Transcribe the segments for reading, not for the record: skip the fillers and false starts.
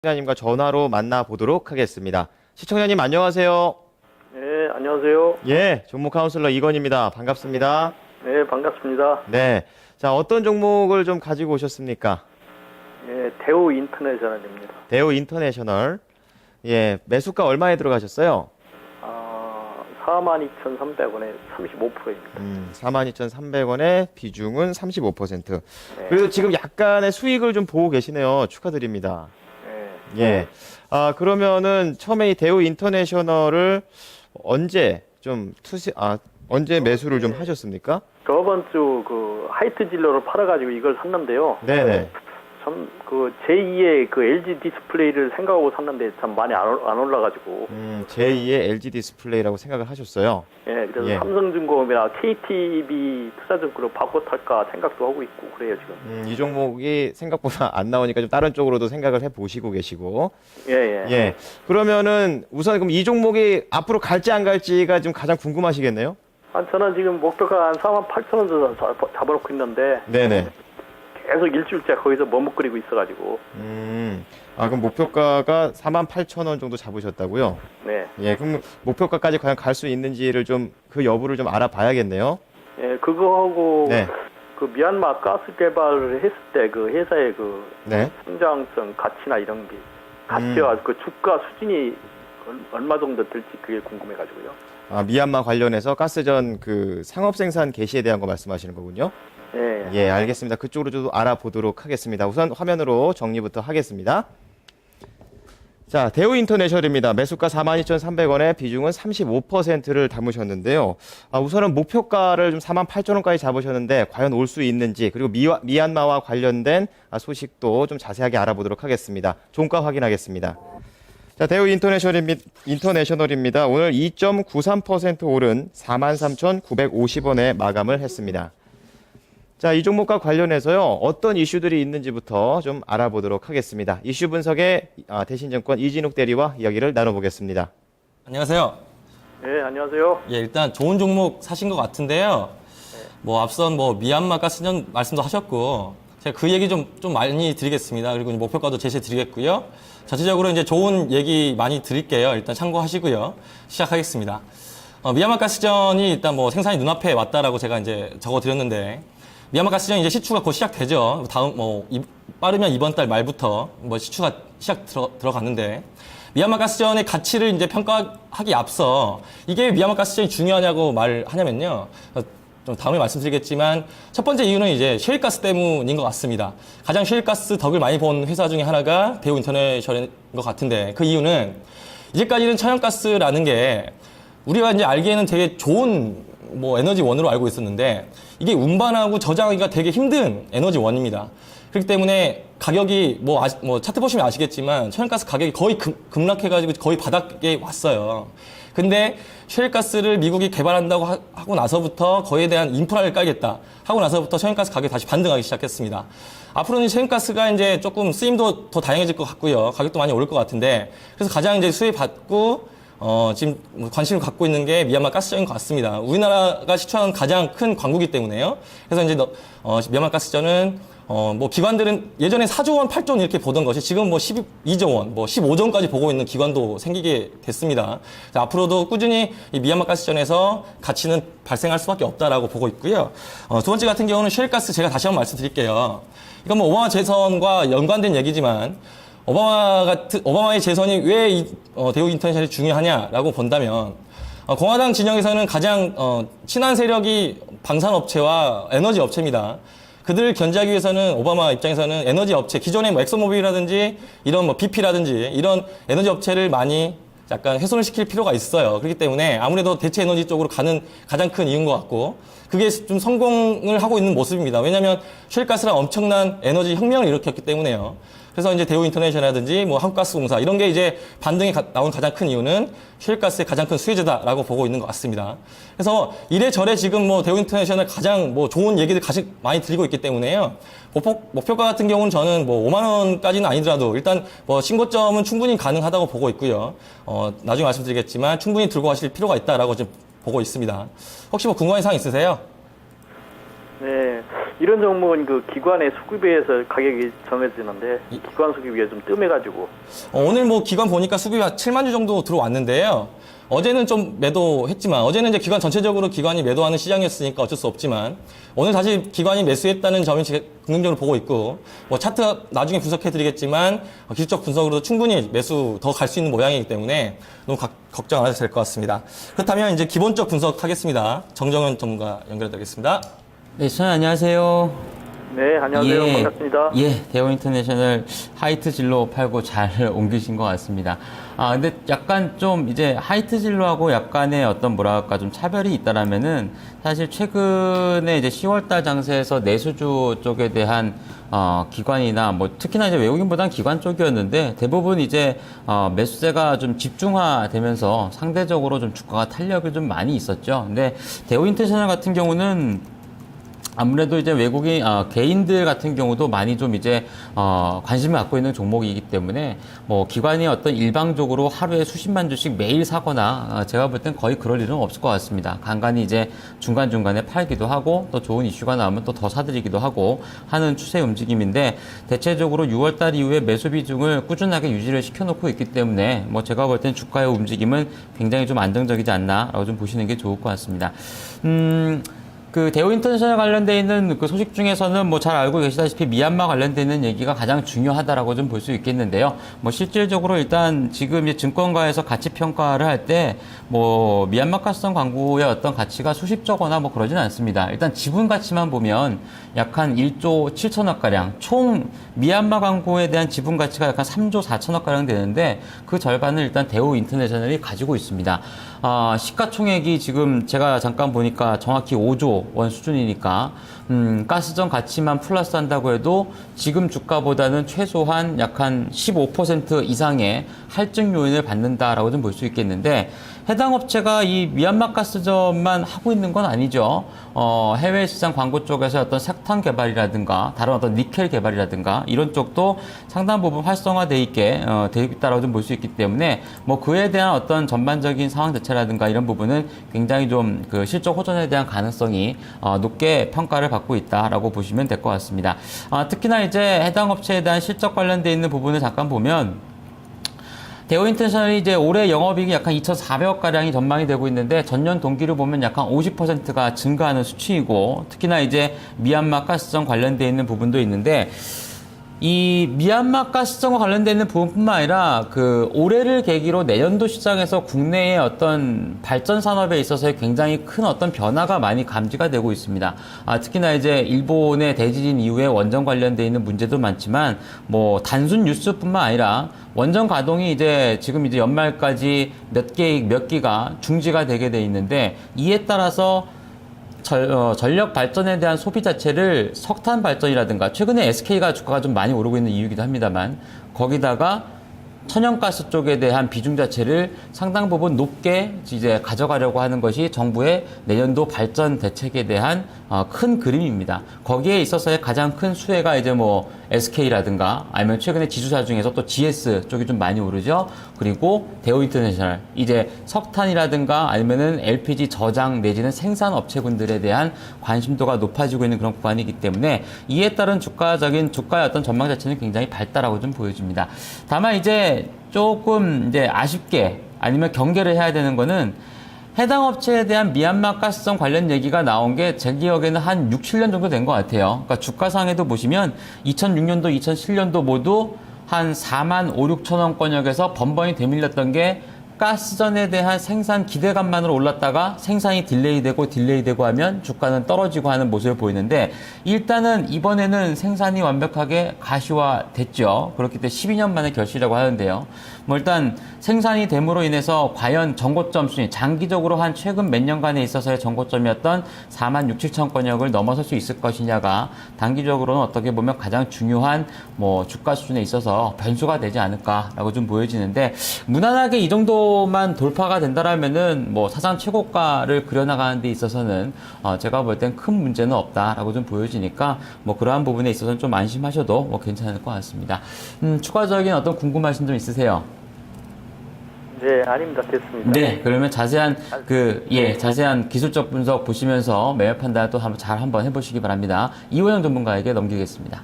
시청자님과 전화로 만나보도록 하겠습니다. 시청자님 안녕하세요. 네, 안녕하세요. 예, 종목 카운슬러 이건입니다. 반갑습니다. 네, 반갑습니다. 네, 자 어떤 종목을 좀 가지고 오셨습니까? 네, 대우 인터내셔널입니다. 대우 인터내셔널. 예, 매수가 얼마에 들어가셨어요? 42,300원에 35%입니다. 42,300원에 비중은 35%. 네. 그래도 지금 약간의 수익을 좀 보고 계시네요. 축하드립니다. 네. 예. 그러면은 처음에 이 대우 인터내셔널을 언제 좀 언제 매수를 좀 하셨습니까? 저번 주 그 하이트 진로를 팔아가지고 이걸 샀는데요. 네네. 참 그 제2의 그 LG 디스플레이를 생각하고 샀는데 참 많이 안 올라가지고. 제2의 LG 디스플레이라고 생각을 하셨어요. 예, 그래서 예. 삼성중공업이나 KTB 투자증권으로 바꿔 탈까 생각도 하고 있고 그래요 지금. 이 종목이 생각보다 안 나오니까 좀 다른 쪽으로도 생각을 해 보시고 계시고. 예, 예. 예. 그러면은 우선 그럼 이 종목이 앞으로 갈지 안 갈지가 좀 가장 궁금하시겠네요? 저는 지금 목표가 한 48,000원 잡아놓고 있는데. 네네. 계속 일주일째 거기서 머뭇거리고 있어가지고. 그럼 목표가가 48,000원 정도 잡으셨다고요? 네. 예, 그럼 목표가까지 과연 갈 수 있는지를 좀 그 여부를 좀 알아봐야겠네요. 예, 그거하고 네. 그 미얀마 가스 개발을 했을 때 그 회사의 그 네. 성장성 가치나 이런 게 가치와 그 주가 수준이 얼마 정도 될지 그게 궁금해가지고요. 미얀마 관련해서 가스전 그 상업 생산 개시에 대한 거 말씀하시는 거군요. 예. 예, 알겠습니다. 그쪽으로 좀 알아보도록 하겠습니다. 우선 화면으로 정리부터 하겠습니다. 자, 대우 인터내셔널입니다. 매수가 42,300원에 비중은 35%를 담으셨는데요. 우선은 목표가를 좀 48,000원까지 잡으셨는데 과연 올 수 있는지, 그리고 미얀마와 관련된 소식도 좀 자세하게 알아보도록 하겠습니다. 종가 확인하겠습니다. 자, 대우 인터내셔널입니다. 오늘 2.93% 오른 43,950원에 마감을 했습니다. 자, 이 종목과 관련해서요, 어떤 이슈들이 있는지부터 좀 알아보도록 하겠습니다. 이슈 분석에 대신증권 이진욱 대리와 이야기를 나눠보겠습니다. 안녕하세요. 예, 안녕하세요. 예, 일단 좋은 종목 사신 것 같은데요. 앞선 미얀마 가스전 말씀도 하셨고, 제가 그 얘기 좀 많이 드리겠습니다. 그리고 목표가도 제시해 드리겠고요. 전체적으로 이제 좋은 얘기 많이 드릴게요. 일단 참고하시고요. 시작하겠습니다. 미얀마 가스전이 일단 생산이 눈앞에 왔다라고 제가 이제 적어 드렸는데, 미얀마 가스전 이제 시추가 곧 시작되죠. 다음 빠르면 이번 달 말부터 시추가 들어갔는데, 미얀마 가스전의 가치를 이제 평가하기 앞서 이게 미얀마 가스전이 중요하냐고 말하냐면요. 좀 다음에 말씀드리겠지만 첫 번째 이유는 이제 셰일가스 때문인 것 같습니다. 가장 셰일가스 덕을 많이 본 회사 중에 하나가 대우 인터내셔널인 것 같은데, 그 이유는 이제까지는 천연가스라는 게 우리가 이제 알기에는 되게 좋은 에너지원으로 알고 있었는데, 이게 운반하고 저장하기가 되게 힘든 에너지원입니다. 그렇기 때문에 가격이 차트 보시면 아시겠지만 천연가스 가격이 거의 급락해가지고 거의 바닥에 왔어요. 근데 셰일가스를 미국이 개발한다고 하고 나서부터 거기에 대한 인프라를 깔겠다 하고 나서부터 천연가스 가격이 다시 반등하기 시작했습니다. 앞으로는 천연가스가 이제 조금 쓰임도 더 다양해질 것 같고요. 가격도 많이 오를 것 같은데, 그래서 가장 이제 수혜받고 지금 관심을 갖고 있는 게 미얀마 가스전인 것 같습니다. 우리나라가 시추하는 가장 큰 광구기 때문에요. 그래서 이제 미얀마 가스전은 기관들은 예전에 4조 원, 8조 원 이렇게 보던 것이 지금 12조 원, 15조 원까지 보고 있는 기관도 생기게 됐습니다. 앞으로도 꾸준히 이 미얀마 가스전에서 가치는 발생할 수밖에 없다라고 보고 있고요. 두 번째 같은 경우는 셰일가스, 제가 다시 한번 말씀드릴게요. 이건 오바마 재선과 연관된 얘기지만, 오바마의 재선이 왜 대우 인터내셔널이 중요하냐라고 본다면, 공화당 진영에서는 가장 친한 세력이 방산업체와 에너지 업체입니다. 그들을 견제하기 위해서는 오바마 입장에서는 에너지 업체, 기존의 엑소모빌이라든지 이런 BP라든지 이런 에너지 업체를 많이 약간 훼손을 시킬 필요가 있어요. 그렇기 때문에 아무래도 대체 에너지 쪽으로 가는 가장 큰 이유인 것 같고, 그게 좀 성공을 하고 있는 모습입니다. 왜냐하면 셰일가스랑 엄청난 에너지 혁명을 일으켰기 때문에요. 그래서 이제 대우 인터내셔널이라든지 한국가스공사 이런 게 이제 반등이 나온 가장 큰 이유는 셰일가스의 가장 큰 수혜자다라고 보고 있는 것 같습니다. 그래서 이래저래 지금 대우 인터내셔널 가장 좋은 얘기들 가장 많이 드리고 있기 때문에요. 목표가 같은 경우는 저는 5만 원까지는 아니더라도 일단 신고점은 충분히 가능하다고 보고 있고요. 나중에 말씀드리겠지만 충분히 들고 가실 필요가 있다라고 좀 보고 있습니다. 혹시 궁금한 사항 있으세요? 네, 이런 종목은 그 기관의 수급에 의해서 가격이 정해지는데 기관 수급이 좀 뜸해가지고 오늘 뭐 기관 보니까 수비가 7만 주 정도 들어왔는데요. 어제는 좀 매도했지만 어제는 이제 기관 전체적으로 기관이 매도하는 시장이었으니까 어쩔 수 없지만 오늘 다시 기관이 매수했다는 점이 긍정적으로 보고 있고 뭐 차트 나중에 분석해드리겠지만 기술적 분석으로도 충분히 매수 더 갈 수 있는 모양이기 때문에 너무 걱정 안 하셔도 될 것 같습니다. 그렇다면 이제 기본적 분석하겠습니다. 정정현 전문가 연결해드리겠습니다. 네, 시청자 안녕하세요. 네, 안녕하세요. 반갑습니다. 예, 대우 인터내셔널 하이트 진로 팔고 잘 옮기신 것 같습니다. 근데 약간 좀 이제 하이트 진로하고 약간의 어떤 뭐랄까 좀 차별이 있다라면은 사실 최근에 이제 10월달 장세에서 내수주 쪽에 대한 기관이나 뭐 특히나 이제 외국인보다는 기관 쪽이었는데 대부분 이제 매수세가 좀 집중화되면서 상대적으로 좀 주가가 탄력이 좀 많이 있었죠. 근데 대우 인터내셔널 같은 경우는 아무래도 이제 외국인 개인들 같은 경우도 많이 좀 이제 관심을 갖고 있는 종목이기 때문에 뭐 기관이 어떤 일방적으로 하루에 수십만 주씩 매일 사거나 제가 볼 땐 거의 그럴 일은 없을 것 같습니다. 간간히 이제 중간중간에 팔기도 하고 또 좋은 이슈가 나오면 또 더 사들이기도 하고 하는 추세 움직임인데 대체적으로 6월달 이후에 매수 비중을 꾸준하게 유지를 시켜놓고 있기 때문에 뭐 제가 볼 땐 주가의 움직임은 굉장히 좀 안정적이지 않나라고 좀 보시는 게 좋을 것 같습니다. 그 대우 인터내셔널 관련돼 있는 그 소식 중에서는 뭐 잘 알고 계시다시피 미얀마 관련돼 있는 얘기가 가장 중요하다라고 좀 볼 수 있겠는데요. 뭐 실질적으로 일단 지금 이제 증권가에서 가치 평가를 할 때 뭐 미얀마 가스성 광구의 어떤 가치가 수십조거나 뭐 그러진 않습니다. 일단 지분 가치만 보면 약 한 1조 7천억 가량, 총 미얀마 광구에 대한 지분 가치가 약 한 3조 4천억 가량 되는데 그 절반을 일단 대우 인터내셔널이 가지고 있습니다. 시가총액이 지금 제가 잠깐 보니까 정확히 5조 원 수준이니까 가스전 가치만 플러스 한다고 해도 지금 주가보다는 최소한 약 한 15% 이상의 할증 요인을 받는다라고 좀 볼 수 있겠는데 해당 업체가 이 미얀마 가스전만 하고 있는 건 아니죠. 해외 시장 광고 쪽에서 어떤 석탄 개발이라든가 다른 어떤 니켈 개발이라든가 이런 쪽도 상당 부분 활성화돼 있게 돼 있다라고 좀 볼 수 있기 때문에 뭐 그에 대한 어떤 전반적인 상황 자체라든가 이런 부분은 굉장히 좀 그 실적 호전에 대한 가능성이 높게 평가를 받고 있다라고 보시면 될 것 같습니다. 특히나 이제 해당 업체에 대한 실적 관련돼 있는 부분을 잠깐 보면 대우 인터내셔널이 이제 올해 영업이익이 약한 2,400억 가량이 전망이 되고 있는데 전년 동기를 보면 약한 50%가 증가하는 수치이고 특히나 이제 미얀마 가스전 관련돼 있는 부분도 있는데 이 미얀마 가스전과 관련돼 있는 부분뿐만 아니라 그 올해를 계기로 내년도 시장에서 국내의 어떤 발전 산업에 있어서의 굉장히 큰 어떤 변화가 많이 감지가 되고 있습니다. 특히나 이제 일본의 대지진 이후에 원전 관련돼 있는 문제도 많지만 뭐 단순 뉴스뿐만 아니라 원전 가동이 이제 지금 이제 연말까지 몇 기가 중지가 되게 돼 있는데 이에 따라서 전력 발전에 대한 소비 자체를 석탄 발전이라든가 최근에 SK가 주가가 좀 많이 오르고 있는 이유이기도 합니다만 거기다가 천연가스 쪽에 대한 비중 자체를 상당 부분 높게 이제 가져가려고 하는 것이 정부의 내년도 발전 대책에 대한 큰 그림입니다. 거기에 있어서의 가장 큰 수혜가 이제 뭐 SK라든가 아니면 최근에 지주사 중에서 또 GS 쪽이 좀 많이 오르죠. 그리고 대우 인터내셔널 이제 석탄이라든가 아니면은 LPG 저장 내지는 생산 업체군들에 대한 관심도가 높아지고 있는 그런 구간이기 때문에 이에 따른 주가의 어떤 전망 자체는 굉장히 밝다라고 좀 보여집니다. 다만 이제 조금 이제 아쉽게 아니면 경계를 해야 되는 거는 해당 업체에 대한 미얀마 가스성 관련 얘기가 나온 게 제 기억에는 한 6, 7년 정도 된 것 같아요. 그러니까 주가상에도 보시면 2006년도, 2007년도 모두 한 4만 5, 6천 원권역에서 번번이 되밀렸던 게 가스전에 대한 생산 기대감만으로 올랐다가 생산이 딜레이되고 하면 주가는 떨어지고 하는 모습을 보이는데 일단은 이번에는 생산이 완벽하게 가시화됐죠. 그렇기 때문에 12년 만에 결실이라고 하는데요. 뭐 일단 생산이 됨으로 인해서 과연 정고점 순위, 장기적으로 한 최근 몇 년간에 있어서의 정고점이었던 4만 6, 7천 권역을 넘어설 수 있을 것이냐가 단기적으로는 어떻게 보면 가장 중요한 뭐 주가 수준에 있어서 변수가 되지 않을까라고 좀 보여지는데 무난하게 이 정도만 돌파가 된다라면은 뭐 사상 최고가를 그려나가는 데 있어서는 제가 볼 땐 큰 문제는 없다라고 좀 보여지니까 뭐 그러한 부분에 있어서는 좀 안심하셔도 뭐 괜찮을 것 같습니다. 추가적인 어떤 궁금하신 점 있으세요? 네, 아닙니다. 됐습니다. 네, 그러면 자세한 기술적 분석 보시면서 매매 판단 또 한번 해보시기 바랍니다. 이호영 전문가에게 넘기겠습니다.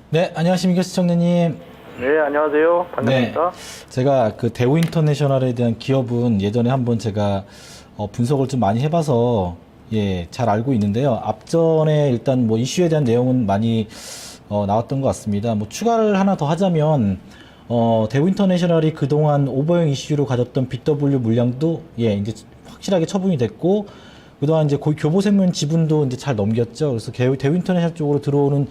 네, 안녕하십니까 시청자님. 네, 안녕하세요. 반갑습니다. 제가 그 대우 인터내셔널에 대한 기업은 예전에 한번 제가 분석을 좀 많이 해봐서 잘 알고 있는데요. 앞전에 일단 뭐 이슈에 대한 내용은 많이 나왔던 것 같습니다. 뭐 추가를 하나 더 하자면 대우 인터내셔널이 그동안 오버행 이슈로 가졌던 BW 물량도 이제 확실하게 처분이 됐고, 그동안 이제 교보생명 지분도 이제 잘 넘겼죠. 그래서 대우 인터내셔널 쪽으로 들어오는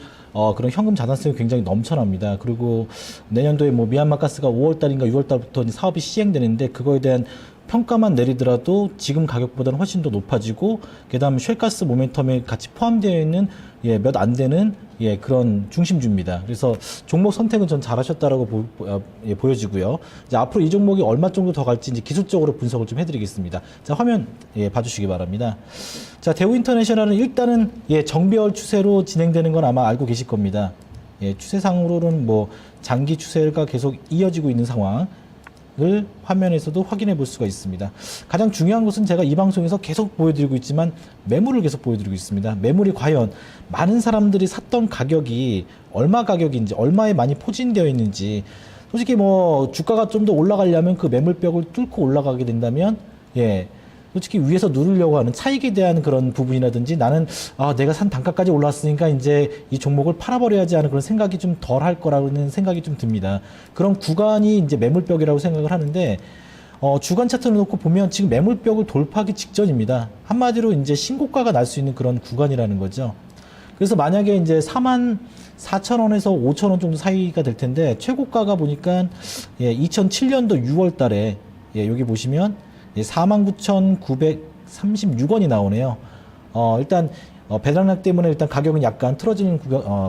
그런 현금 자산성이 굉장히 넘쳐납니다. 그리고 내년도에 뭐 미얀마 가스가 5월달인가 6월달부터 사업이 시행되는데, 그거에 대한 평가만 내리더라도 지금 가격보다는 훨씬 더 높아지고, 그다음에 쉘가스 모멘텀에 같이 포함되어 있는 몇 안 되는 그런 중심주입니다. 그래서 종목 선택은 전 잘하셨다라고 보여지고요. 이제 앞으로 이 종목이 얼마 정도 더 갈지 이제 기술적으로 분석을 좀 해드리겠습니다. 자, 화면 봐주시기 바랍니다. 자, 대우 인터내셔널은 일단은 정배열 추세로 진행되는 건 아마 알고 계실 겁니다. 추세상으로는 뭐 장기 추세가 계속 이어지고 있는 상황. 을 화면에서도 확인해 볼 수가 있습니다. 가장 중요한 것은 제가 이 방송에서 계속 보여드리고 있지만 매물을 계속 보여드리고 있습니다. 매물이 과연 많은 사람들이 샀던 가격이 얼마 가격인지, 얼마에 많이 포진되어 있는지, 솔직히 뭐 주가가 좀 더 올라가려면 그 매물벽을 뚫고 올라가게 된다면 솔직히 위에서 누르려고 하는 차익에 대한 그런 부분이라든지, 나는 내가 산 단가까지 올랐으니까 이제 이 종목을 팔아버려야지 하는 그런 생각이 좀 덜 할 거라는 생각이 좀 듭니다. 그런 구간이 이제 매물벽이라고 생각을 하는데, 주간 차트를 놓고 보면 지금 매물벽을 돌파하기 직전입니다. 한마디로 이제 신고가가 날 수 있는 그런 구간이라는 거죠. 그래서 만약에 이제 44,000원에서 5,000원 정도 사이가 될 텐데, 최고가가 보니까 2007년도 6월 달에 여기 보시면 49,936원이 나오네요. 일단 배당락 때문에 일단 가격은 약간 틀어지는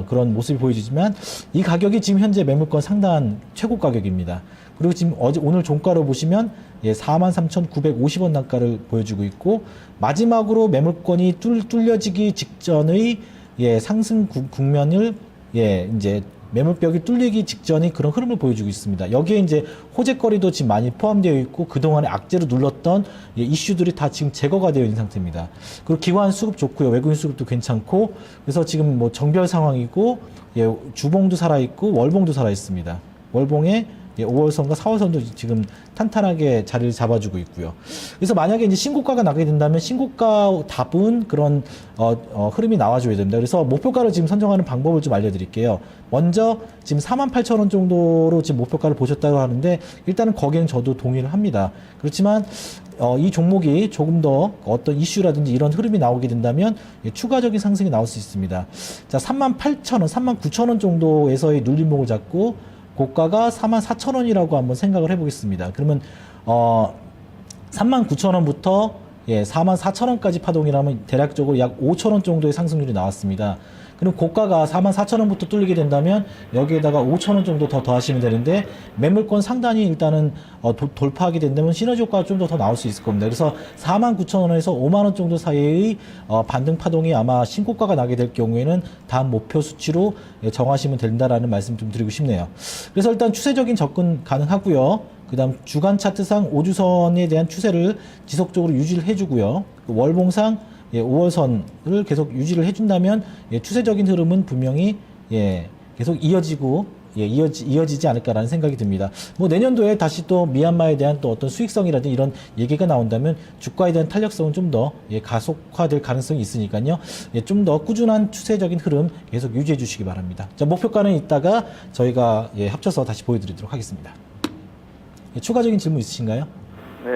그런 모습이 보여지지만, 이 가격이 지금 현재 매물권 상당한 최고 가격입니다. 그리고 지금 오늘 종가로 보시면 43,950원 단가를 보여주고 있고, 마지막으로 매물권이 뚫려지기 직전의 상승 국면을 이제 매물벽이 뚫리기 직전의 그런 흐름을 보여주고 있습니다. 여기에 이제 호재거리도 지금 많이 포함되어 있고, 그동안에 악재로 눌렀던 이슈들이 다 지금 제거가 되어 있는 상태입니다. 그리고 기관 수급 좋고요. 외국인 수급도 괜찮고, 그래서 지금 뭐 정별 상황이고, 주봉도 살아있고, 월봉도 살아있습니다. 월봉에 5월선과 4월선도 지금 탄탄하게 자리를 잡아주고 있고요. 그래서 만약에 이제 신고가가 나게 된다면 신고가 답은 그런 흐름이 나와줘야 됩니다. 그래서 목표가를 지금 선정하는 방법을 좀 알려드릴게요. 먼저 지금 48,000원 정도로 지금 목표가를 보셨다고 하는데, 일단은 거기는 저도 동의를 합니다. 그렇지만 이 종목이 조금 더 어떤 이슈라든지 이런 흐름이 나오게 된다면 추가적인 상승이 나올 수 있습니다. 자, 38,000원, 39,000원 정도에서의 눌림목을 잡고 고가가 44,000원이라고 한번 생각을 해보겠습니다. 그러면 39,000원부터 44,000원까지 파동이라면 대략적으로 약 5,000원 정도의 상승률이 나왔습니다. 그럼 고가가 44,000원부터 뚫리게 된다면 여기에다가 5,000원 정도 더 더하시면 되는데, 매물권 상단이 일단은 돌파하게 된다면 시너지 효과가 좀 더 나올 수 있을 겁니다. 그래서 49,000원에서 5만원 정도 사이의 반등 파동이 아마 신고가가 나게 될 경우에는 다음 목표 수치로 정하시면 된다라는 말씀 좀 드리고 싶네요. 그래서 일단 추세적인 접근 가능하고요. 그 다음 주간 차트상 5주선에 대한 추세를 지속적으로 유지를 해주고요. 월봉상 5월선을 계속 유지를 해준다면 추세적인 흐름은 분명히 계속 이어지지 않을까라는 생각이 듭니다. 뭐 내년도에 다시 또 미얀마에 대한 또 어떤 수익성이라든지 이런 얘기가 나온다면 주가에 대한 탄력성은 좀 더 가속화될 가능성이 있으니까요. 좀 더 꾸준한 추세적인 흐름 계속 유지해 주시기 바랍니다. 자, 목표가는 이따가 저희가 합쳐서 다시 보여드리도록 하겠습니다. 추가적인 질문 있으신가요? 네,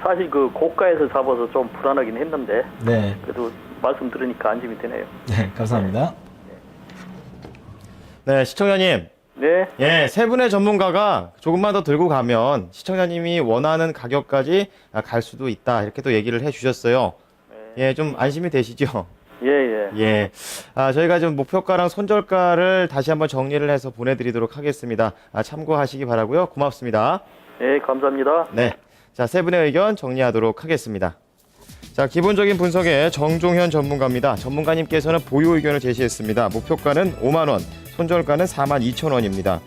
사실 그 고가에서 잡아서 좀 불안하긴 했는데, 네. 그래도 말씀 들으니까 안심이 되네요. 네, 감사합니다. 네, 시청자님. 네. 세 분의 전문가가 조금만 더 들고 가면 시청자님이 원하는 가격까지 갈 수도 있다. 이렇게 또 얘기를 해 주셨어요. 좀 안심이 되시죠? 저희가 좀 목표가랑 손절가를 다시 한번 정리를 해서 보내드리도록 하겠습니다. 참고하시기 바라고요. 고맙습니다. 네, 감사합니다. 네. 자, 세 분의 의견 정리하도록 하겠습니다. 자, 기본적인 분석의 정종현 전문가입니다. 전문가님께서는 보유 의견을 제시했습니다. 목표가는 5만원, 손절가는 42,000원입니다.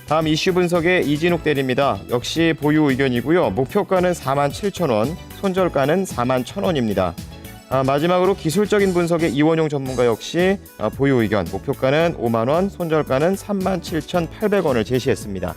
다음 이슈 분석의 이진욱 대리입니다. 역시 보유 의견이고요. 목표가는 47,000원, 손절가는 41,000원입니다. 마지막으로 기술적인 분석의 이원용 전문가 역시 보유 의견, 목표가는 5만 원, 손절가는 37,800원을 제시했습니다.